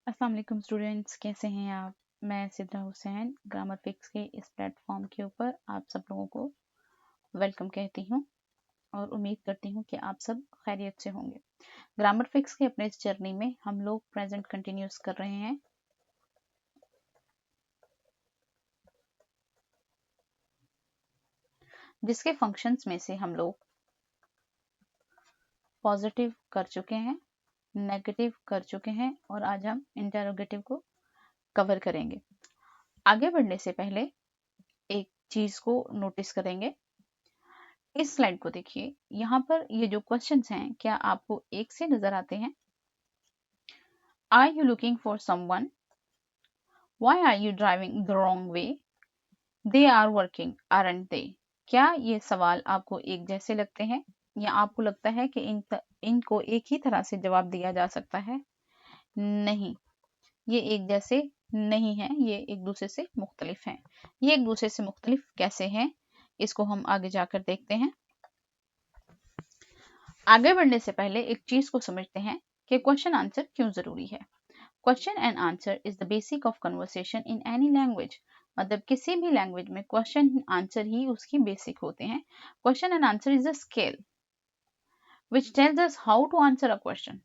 अस्सलाम वालेकुम स्टूडेंट्स, कैसे हैं आप। मैं सिद्रा हुसैन ग्रामर फिक्स के इस प्लेटफॉर्म के ऊपर आप सब लोगों को वेलकम कहती हूँ और उम्मीद करती हूँ कि आप सब खैरियत से होंगे। ग्रामर फिक्स के अपने इस जर्नी में हम लोग प्रेजेंट कंटिन्यूस कर रहे हैं, जिसके फंक्शंस में से हम लोग पॉजिटिव कर चुके हैं, नेगेटिव कर चुके हैं और आज हम इंटेरोगेटिव को कवर करेंगे। आगे बढ़ने से पहले एक चीज को नोटिस करेंगे। इस स्लाइड को देखिए, यहाँ पर ये जो क्वेश्चंस हैं, क्या आपको एक से नजर आते हैं? Are you looking for someone? Why are you driving the wrong way? They are working, aren't they? क्या ये सवाल आपको एक जैसे लगते हैं या आपको लगता है कि इनको एक ही तरह से जवाब दिया जा सकता है? नहीं, ये एक जैसे नहीं है, ये एक दूसरे से मुख्तलिफ हैं। ये एक दूसरे से मुख्तलिफ कैसे हैं, इसको हम आगे जाकर देखते हैं। आगे बढ़ने से पहले एक चीज को समझते हैं कि क्वेश्चन आंसर क्यों जरूरी है। Question and answer is the basic of conversation in any language. मतलब किसी भी लैंग्वेज में क्वेश्चन आंसर ही उसकी बेसिक होते हैं। Question and answer is a scale which tells us how to answer a question,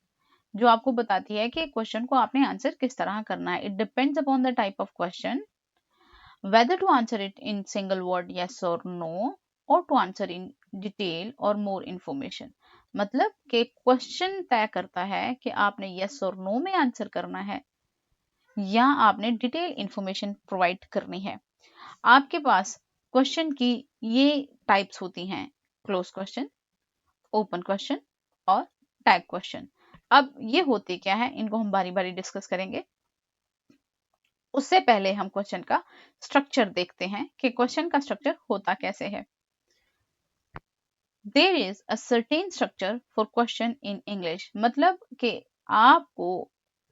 जो आपको बताती है कि क्वेश्चन को आपने आंसर किस तरह करना है। It depends upon the type of question, whether to answer it in single word yes or no or to answer in detail or more information। मतलब कि क्वेश्चन तय करता है कि आपने yes और no में आंसर करना है या आपने डिटेल इंफॉर्मेशन प्रोवाइड करनी है। आपके पास क्वेश्चन की ये टाइप्स होती हैं: क्लोज क्वेश्चन, ओपन क्वेश्चन और टैग क्वेश्चन। अब ये होते क्या है, इनको हम बारी बारी डिस्कस करेंगे। उससे पहले हम क्वेश्चन का स्ट्रक्चर देखते हैं कि क्वेश्चन का स्ट्रक्चर होता कैसे है। There is a certain structure for question in English, मतलब कि आपको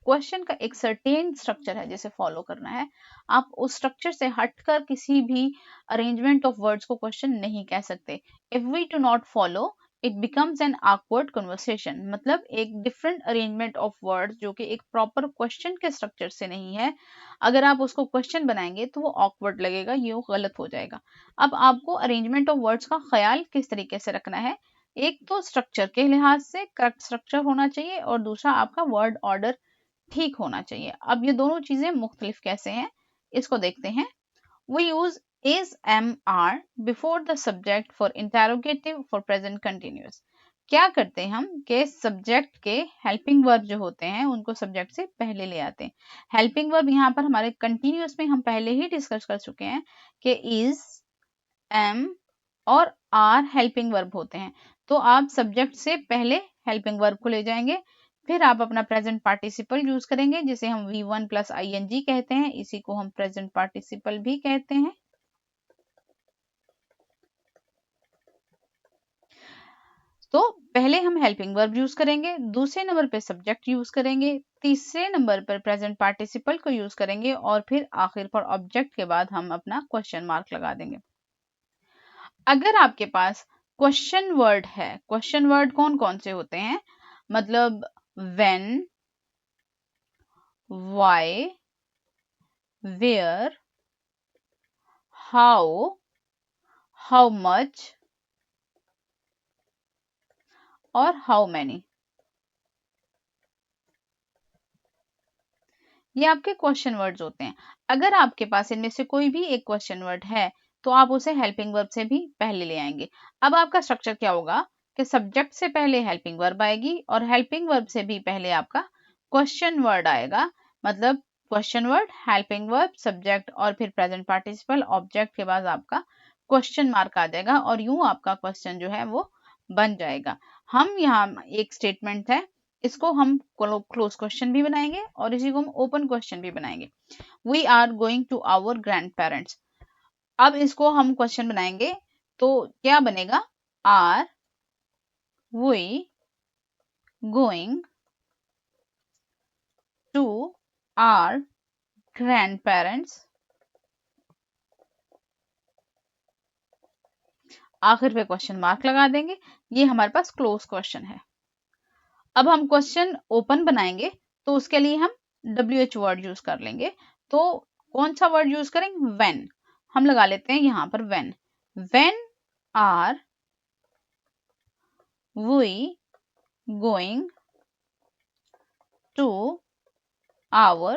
क्वेश्चन का एक सर्टेन स्ट्रक्चर है जिसे फॉलो करना है। आप उस स्ट्रक्चर से हटकर किसी भी अरेंजमेंट ऑफ वर्ड्स को क्वेश्चन नहीं कह सकते। If we do not follow it becomes an awkward conversation, मतलब एक डिफरेंट अरेंजमेंट ऑफ वर्ड्स जो कि एक प्रॉपर क्वेश्चन के स्ट्रक्चर से नहीं है, अगर आप उसको क्वेश्चन बनाएंगे तो वो ऑकवर्ड लगेगा, ये गलत हो जाएगा। अब आपको अरेंजमेंट ऑफ वर्ड्स का ख्याल किस तरीके से रखना है, एक तो स्ट्रक्चर के लिहाज से करेक्ट स्ट्रक्चर होना चाहिए और दूसरा आपका वर्ड ऑर्डर ठीक होना चाहिए। अब ये दोनों चीजें मुख्तलिफ कैसे हैं, इसको देखते हैं। We use is, am, are before the subject for interrogative for present continuous। क्या करते हैं हम कि सब्जेक्ट के हेल्पिंग वर्ब जो होते हैं उनको सब्जेक्ट से पहले ले आते हैं। हेल्पिंग वर्ब यहाँ पर हमारे कंटिन्यूअस में हम पहले ही डिस्कस कर चुके हैं कि is, am और are हेल्पिंग वर्ब होते हैं। तो आप सब्जेक्ट से पहले हेल्पिंग वर्ब को ले जाएंगे, फिर आप अपना प्रेजेंट पार्टिसिपल यूज करेंगे जिसे हम V1 प्लस ing कहते हैं, इसी को हम प्रेजेंट पार्टिसिपल भी कहते हैं। तो पहले हम हेल्पिंग वर्ब यूज करेंगे, दूसरे नंबर पे सब्जेक्ट यूज करेंगे, तीसरे नंबर पर प्रेजेंट पार्टिसिपल को यूज करेंगे और फिर आखिर पर ऑब्जेक्ट के बाद हम अपना क्वेश्चन मार्क लगा देंगे। अगर आपके पास क्वेश्चन वर्ड है, क्वेश्चन वर्ड कौन कौन से होते हैं, मतलब when, why, where, how much और how many, ये आपके क्वेश्चन वर्ड्स होते हैं। अगर आपके पास इनमें से कोई भी एक क्वेश्चन वर्ड है तो आप उसे हेल्पिंग वर्ब से भी पहले ले आएंगे। अब आपका स्ट्रक्चर क्या होगा कि सब्जेक्ट से पहले हेल्पिंग वर्ब आएगी और हेल्पिंग वर्ब से भी पहले आपका क्वेश्चन वर्ड आएगा। मतलब question word, helping verb, subject और फिर प्रेजेंट पार्टिसिपल, ऑब्जेक्ट के बाद आपका क्वेश्चन मार्क आ जाएगा और यूं आपका क्वेश्चन जो है वो बन जाएगा। हम यहाँ एक स्टेटमेंट है, इसको हम क्लोज क्वेश्चन भी बनाएंगे और इसी को हम ओपन क्वेश्चन भी बनाएंगे। We are going to our grandparents. अब इसको हम क्वेश्चन बनाएंगे तो क्या बनेगा, are we going to our grandparents, आखिर पे क्वेश्चन मार्क लगा देंगे। ये हमारे पास क्लोज क्वेश्चन है। अब हम क्वेश्चन ओपन बनाएंगे तो उसके लिए हम WH वर्ड यूज कर लेंगे। तो कौन सा वर्ड यूज करेंगे? when। हम लगा लेते हैं यहां पर when। when are we going to our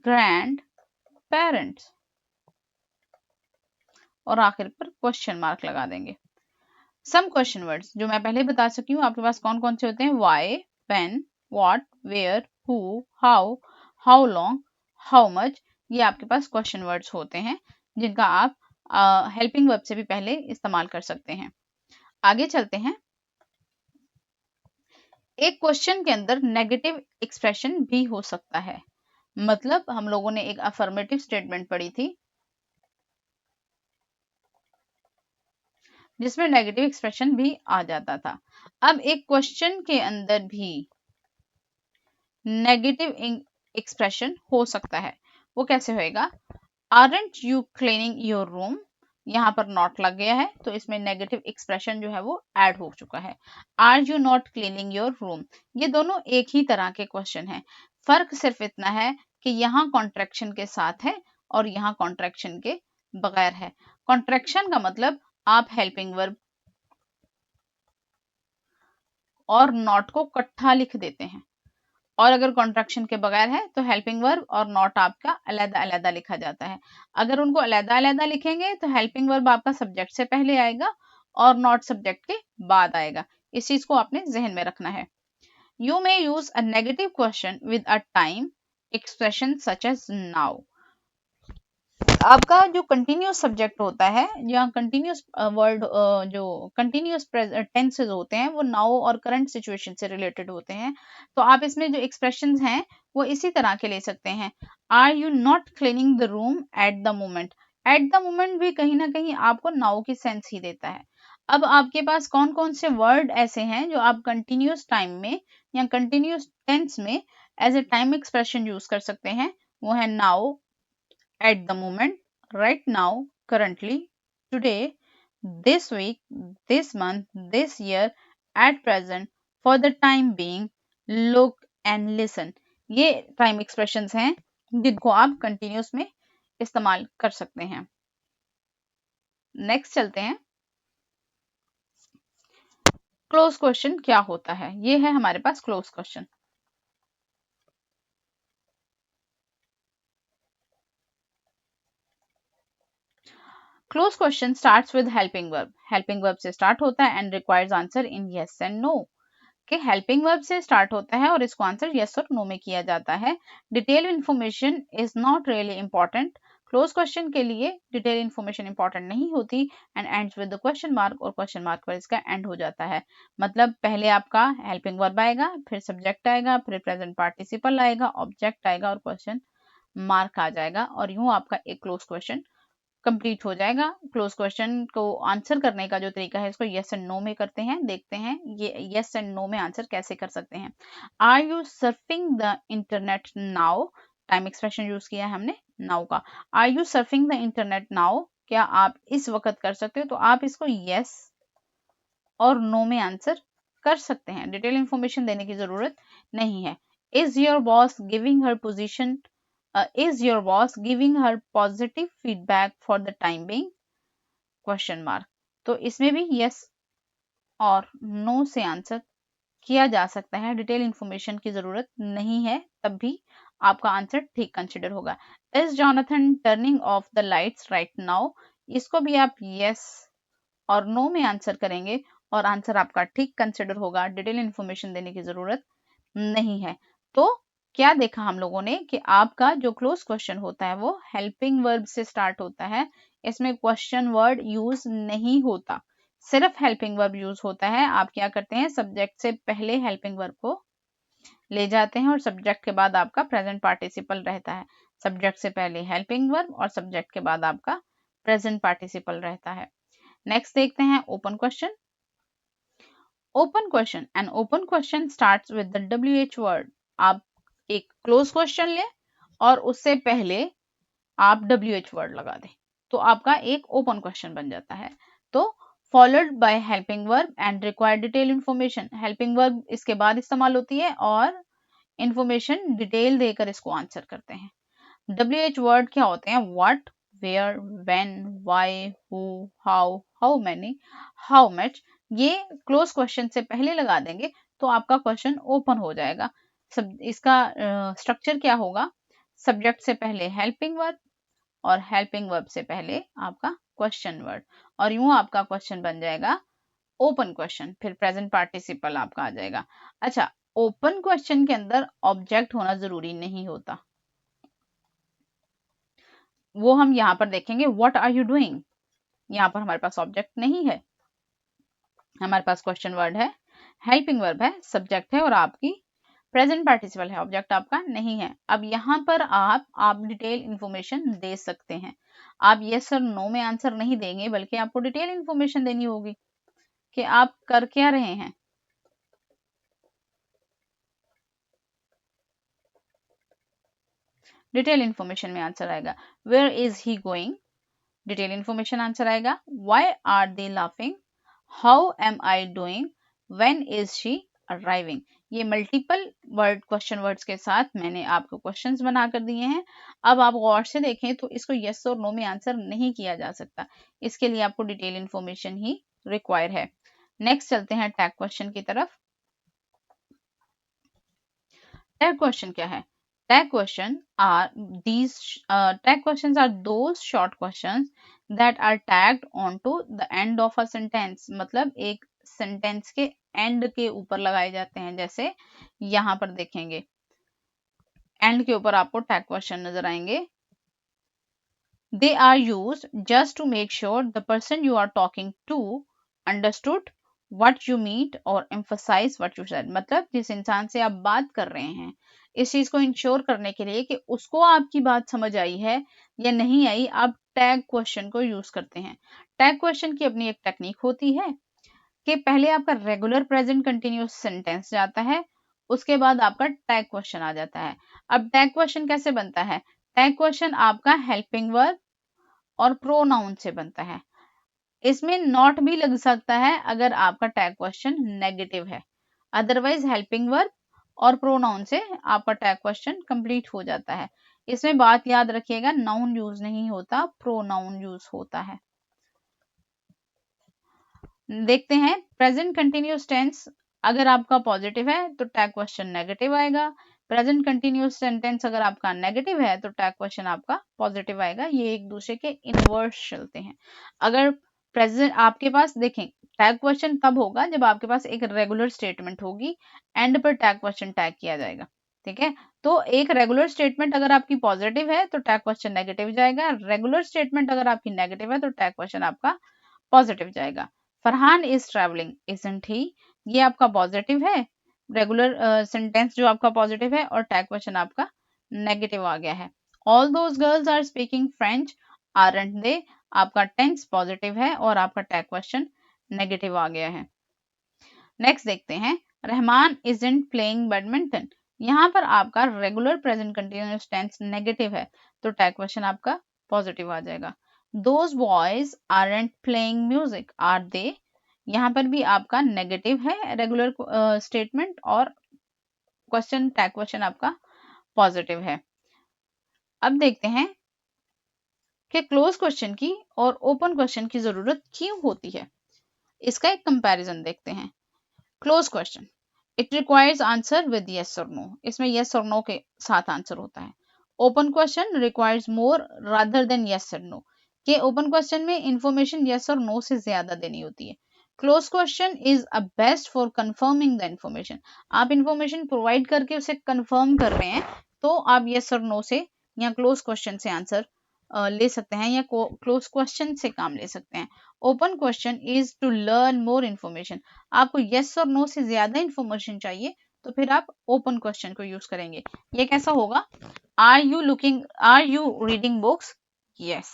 grandparents, और आखिर पर क्वेश्चन मार्क लगा देंगे। सम क्वेश्चन वर्ड्स जो मैं पहले बता चुकी हूँ आपके पास कौन कौन से होते हैं, why, when, what, where, who, how, how long, how much, ये आपके पास क्वेश्चन वर्ड्स होते हैं जिनका आप हेल्पिंग वर्ब से भी पहले इस्तेमाल कर सकते हैं। आगे चलते हैं। एक क्वेश्चन के अंदर नेगेटिव एक्सप्रेशन भी हो सकता है। मतलब हम लोगों ने एक अफर्मेटिव स्टेटमेंट पढ़ी थी जिसमें नेगेटिव एक्सप्रेशन भी आ जाता था। अब एक क्वेश्चन के अंदर भी नेगेटिव एक्सप्रेशन हो सकता है। वो कैसे होएगा? Aren't you cleaning your room, यहाँ पर नॉट लग गया है तो इसमें नेगेटिव एक्सप्रेशन जो है वो ऐड हो चुका है। Are you not cleaning your room, ये दोनों एक ही तरह के क्वेश्चन हैं। फर्क सिर्फ इतना है कि यहाँ कॉन्ट्रैक्शन के साथ है और यहाँ कॉन्ट्रैक्शन के बगैर है। कॉन्ट्रैक्शन का मतलब आप हेल्पिंग वर्ब और नॉट को इकट्ठा लिख देते हैं, और अगर कॉन्ट्रैक्शन के बगैर है तो हेल्पिंग वर्ब और नॉट आपका अलग अलग लिखा जाता है। अगर उनको अलग अलग लिखेंगे तो हेल्पिंग वर्ब आपका सब्जेक्ट से पहले आएगा और नॉट सब्जेक्ट के बाद आएगा। इस चीज को आपने जहन में रखना है। You may use a negative question with a time expression such as now. आपका जो कंटिन्यूस सब्जेक्ट होता है या कंटिन्यूस वर्ड जो कंटिन्यूस टेंसेस होते हैं वो नाउ और करंट सिचुएशन से रिलेटेड होते हैं। तो आप इसमें जो एक्सप्रेशंस हैं वो इसी तरह के ले सकते हैं। Are you not cleaning the room at the moment. At the moment भी कहीं ना कहीं आपको नाउ की सेंस ही देता है। अब आपके पास कौन कौन से वर्ड ऐसे हैं जो आप कंटिन्यूस टाइम में या कंटिन्यूस टेंस में as a time expression use कर सकते हैं? वो है now, at the moment, right now, currently, today, this week, this month, this year, at present, for the time being, look and listen। ये time expressions हैं जिनको आप कंटिन्यूस में इस्तेमाल कर सकते हैं। नेक्स्ट चलते हैं। क्लोज क्वेश्चन क्या होता है? ये है हमारे पास close question. Close question starts with helping verb. Helping verb से स्टार्ट होता है and requires answer in yes and no. कि हेल्पिंग वर्ब से स्टार्ट होता है और इसको आंसर यस और नो में किया जाता है। Detail information is not really important. Close question के लिए डिटेल इन्फॉर्मेशन इंपॉर्टेंट नहीं होती and ends with the question mark, और क्वेश्चन मार्क पर इसका एंड हो जाता है। मतलब पहले आपका हेल्पिंग वर्ब आएगा, फिर सब्जेक्ट आएगा, फिर प्रेजेंट पार्टिसिपल आएगा, ऑब्जेक्ट आएगा और क्वेश्चन मार्क आ जाएगा, और यूं आपका एक क्लोज क्वेश्चन कंप्लीट हो जाएगा। क्लोज क्वेश्चन को आंसर करने का जो तरीका है इसको यस एंड नो में करते हैं। देखते हैं ये यस एंड नो में आंसर कैसे कर सकते हैं। Are you surfing the internet now? Time expression use किया है हमने नाउ का। Are you surfing the internet now, क्या आप इस वक्त कर सकते हो? तो आप इसको यस और नो में आंसर कर सकते हैं, डिटेल इंफॉर्मेशन देने की जरूरत नहीं है। Is your boss giving her position is your boss giving her positive feedback for the time being? Question mark. तो इसमें भी यस और नो से आंसर किया जा सकता है, डिटेल इंफॉर्मेशन की जरूरत नहीं है, तब भी आपका आंसर ठीक कंसिडर होगा। Is Jonathan turning of the lights right now? इसको भी आप यस और नो में आंसर करेंगे और आंसर आपका ठीक कंसिडर होगा, डिटेल इंफॉर्मेशन देने की जरूरत नहीं है। तो क्या देखा हम लोगों ने कि आपका जो क्लोज क्वेश्चन होता है वो हेल्पिंग वर्ब से स्टार्ट होता है। इसमें क्वेश्चन वर्ड यूज नहीं होता, सिर्फ हेल्पिंग वर्ब यूज होता है। आप क्या करते हैं, सब्जेक्ट से पहले हेल्पिंग वर्ब को ले जाते हैं और सब्जेक्ट के बाद आपका प्रेजेंट पार्टिसिपल रहता है। सब्जेक्ट से पहले हेल्पिंग वर्ब और सब्जेक्ट के बाद आपका प्रेजेंट पार्टिसिपल रहता है। नेक्स्ट देखते हैं open question. Open question, and open question starts with the WH word. आप एक क्लोज क्वेश्चन लें और उससे पहले आप WH वर्ड लगा दें तो आपका एक ओपन क्वेश्चन बन जाता है। तो followed by helping verb and required detail information, helping verb इसके बाद इस्तेमाल होती है और इंफॉर्मेशन डिटेल देकर इसको आंसर करते हैं। WH वर्ड क्या होते हैं? What, where, when, why, who, how many, how much. ये क्लोज क्वेश्चन से पहले लगा देंगे तो आपका क्वेश्चन ओपन हो जाएगा। सब इसका स्ट्रक्चर क्या होगा? सब्जेक्ट से पहले हेल्पिंग वर्ब और हेल्पिंग वर्ब से पहले आपका क्वेश्चन वर्ड, और यूं आपका क्वेश्चन बन जाएगा ओपन क्वेश्चन, फिर प्रेजेंट पार्टिसिपल आपका आ जाएगा। अच्छा, ओपन क्वेश्चन के अंदर ऑब्जेक्ट होना जरूरी नहीं होता, वो हम यहाँ पर देखेंगे। व्हाट आर यू डूइंग, यहाँ पर हमारे पास ऑब्जेक्ट नहीं है, हमारे पास क्वेश्चन वर्ड है, हेल्पिंग वर्ब है, सब्जेक्ट है और आपकी प्रेजेंट पार्टिसिपल है, ऑब्जेक्ट आपका नहीं है। अब यहाँ पर आप डिटेल इंफॉर्मेशन दे सकते हैं। आप यस और नो में आंसर नहीं देंगे, बल्कि आपको डिटेल इंफॉर्मेशन देनी होगी कि आप कर क्या रहे हैं। डिटेल इंफॉर्मेशन में आंसर आएगा। Where is he going, detail information answer आएगा। Why are they laughing, how am I doing, when is she arriving. ये मल्टीपल वर्ड क्वेश्चन वर्ड्स के साथ मैंने आपको क्वेश्चंस बना कर दिए हैं। अब आप गौर से देखें तो इसको यस और नो में आंसर नहीं किया जा सकता, इसके लिए आपको डिटेल इंफॉर्मेशन ही रिक्वायर है। नेक्स्ट चलते हैं टैग क्वेश्चन की तरफ। टैग क्वेश्चन क्या है? Tag question are these tag questions are those short questions that are tagged onto the end of a sentence। मतलब एक सेंटेंस के एंड के ऊपर लगाए जाते हैं। जैसे यहाँ पर देखेंगे एंड के ऊपर आपको टैग क्वेश्चन नजर आएंगे। They are used just to make sure the person you are talking to understood what you meant or emphasize what you said। मतलब जिस इंसान से आप बात कर रहे हैं, इस चीज को इंश्योर करने के लिए कि उसको आपकी बात समझ आई है या नहीं आई, आप टैग क्वेश्चन को यूज करते हैं। टैग क्वेश्चन की अपनी एक टेक्निक होती है कि पहले आपका रेगुलर प्रेजेंट कंटिन्यूस सेंटेंस जाता है, उसके बाद आपका टैग क्वेश्चन आ जाता है। अब टैग क्वेश्चन कैसे बनता है? टैग क्वेश्चन आपका हेल्पिंग वर्ब और प्रोनाउन से बनता है। इसमें नॉट भी लग सकता है अगर आपका टैग क्वेश्चन नेगेटिव है, अदरवाइज हेल्पिंग वर्ब और प्रोनाउन से आपका टैग क्वेश्चन कंप्लीट हो जाता है। इसमें बात याद रखिएगा, नाउन यूज नहीं होता, प्रोनाउन यूज होता है। देखते हैं प्रेजेंट कंटिन्यूस टेंस, अगर आपका पॉजिटिव है तो टैग क्वेश्चन नेगेटिव आएगा। प्रेजेंट कंटिन्यूस सेंटेंस अगर आपका नेगेटिव है तो टैग क्वेश्चन आपका पॉजिटिव आएगा। ये एक दूसरे के इनवर्स चलते हैं। अगर प्रेजेंट आपके पास देखें, टैग क्वेश्चन तब होगा जब आपके पास एक रेगुलर स्टेटमेंट होगी, एंड पर टैग क्वेश्चन टैग किया जाएगा। ठीक है, तो एक रेगुलर स्टेटमेंट अगर आपकी पॉजिटिव है तो टैग क्वेश्चन नेगेटिव जाएगा, रेगुलर स्टेटमेंट अगर आपकी नेगेटिव है तो टैग क्वेश्चन आपका पॉजिटिव जाएगा। Farhan is travelling isn't he, ये आपका पॉजिटिव है, रेगुलर सेंटेंस जो आपका पॉजिटिव है, और टैग क्वेश्चन आपका नेगेटिव आ गया है। All those girls are speaking French aren't they, आपका टेंस पॉजिटिव है और आपका टैग क्वेश्चन नेगेटिव आ गया है। नेक्स्ट देखते हैं, रहमान इजंट प्लेइंग बैडमिंटन, यहाँ पर आपका regular present continuous tense negative है तो टैग क्वेश्चन आपका पॉजिटिव आ जाएगा। Those boys aren't playing music, are they? यहाँ पर भी आपका नेगेटिव है रेगुलर स्टेटमेंट और क्वेश्चन टैग क्वेश्चन आपका पॉजिटिव है। अब देखते हैं कि क्लोज क्वेश्चन की और ओपन क्वेश्चन की जरूरत क्यों होती है। इसका एक कंपैरिजन देखते हैं। Close question, it requires answer with yes और नो, इसमें यस और नो के साथ आंसर होता है। Open question requires more rather than yes और नो, कि ओपन क्वेश्चन में इंफॉर्मेशन यस और नो से ज्यादा देनी होती है। Close question is a best for confirming the information, आप इंफॉर्मेशन प्रोवाइड करके उसे कंफर्म कर रहे हैं तो आप यस और नो से या क्लोज क्वेश्चन से आंसर ले सकते हैं या क्लोज क्वेश्चन से काम ले सकते हैं। Open question is to learn more information, आपको यस और नो से ज्यादा इन्फॉर्मेशन चाहिए तो फिर आप ओपन क्वेश्चन को यूज करेंगे। ये कैसा होगा? Are you reading books? Yes.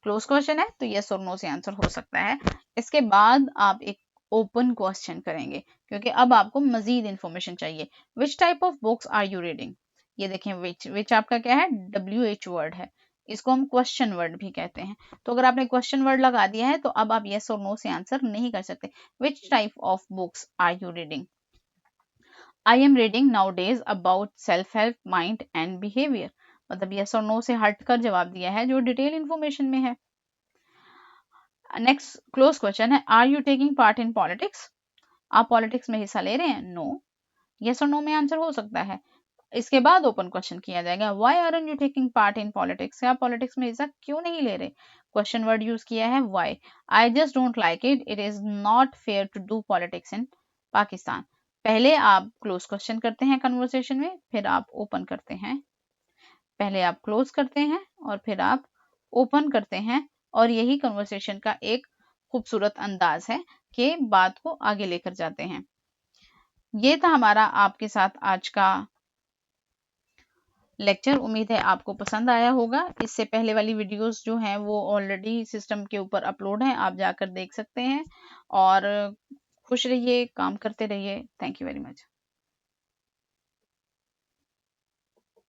Close question है तो यस और नो से आंसर हो सकता है। इसके बाद आप एक ओपन क्वेश्चन करेंगे क्योंकि अब आपको मजीद इंफॉर्मेशन चाहिए। Which type of books are you reading? ये देखें, विच आपका क्या है? WH वर्ड है, इसको हम क्वेश्चन वर्ड भी कहते हैं। तो अगर आपने क्वेश्चन वर्ड लगा दिया है तो अब आप यस और नो से आंसर नहीं कर सकते। Which type of books are you reading? I am reading nowadays about self help, mind and behaviour, मतलब यस और नो से हटकर जवाब दिया है जो डिटेल इंफॉर्मेशन में है। नेक्स्ट क्लोज क्वेश्चन है, are you taking part in politics, आप पॉलिटिक्स में हिस्सा ले रहे हैं? नो। यस और नो में आंसर हो सकता है। इसके बाद ओपन क्वेश्चन किया जाएगा, why aren't you taking part in politics, आप पॉलिटिक्स में हिस्सा क्यों नहीं ले रहे? क्वेश्चन वर्ड यूज किया है why. I just don't like it, it is not fair to do politics in Pakistan. पहले आप क्लोज क्वेश्चन करते हैं कन्वर्सेशन में, फिर आप ओपन करते हैं। पहले आप क्लोज करते हैं और फिर आप ओपन करते हैं, और यही कन्वर्सेशन का एक खूबसूरत अंदाज है कि बात को आगे लेकर जाते हैं। ये था हमारा आपके साथ आज का लेक्चर। उम्मीद है आपको पसंद आया होगा। इससे पहले वाली वीडियोस जो हैं वो ऑलरेडी सिस्टम के ऊपर अपलोड हैं, आप जाकर देख सकते हैं। और खुश रहिए, काम करते रहिए। Thank you very much.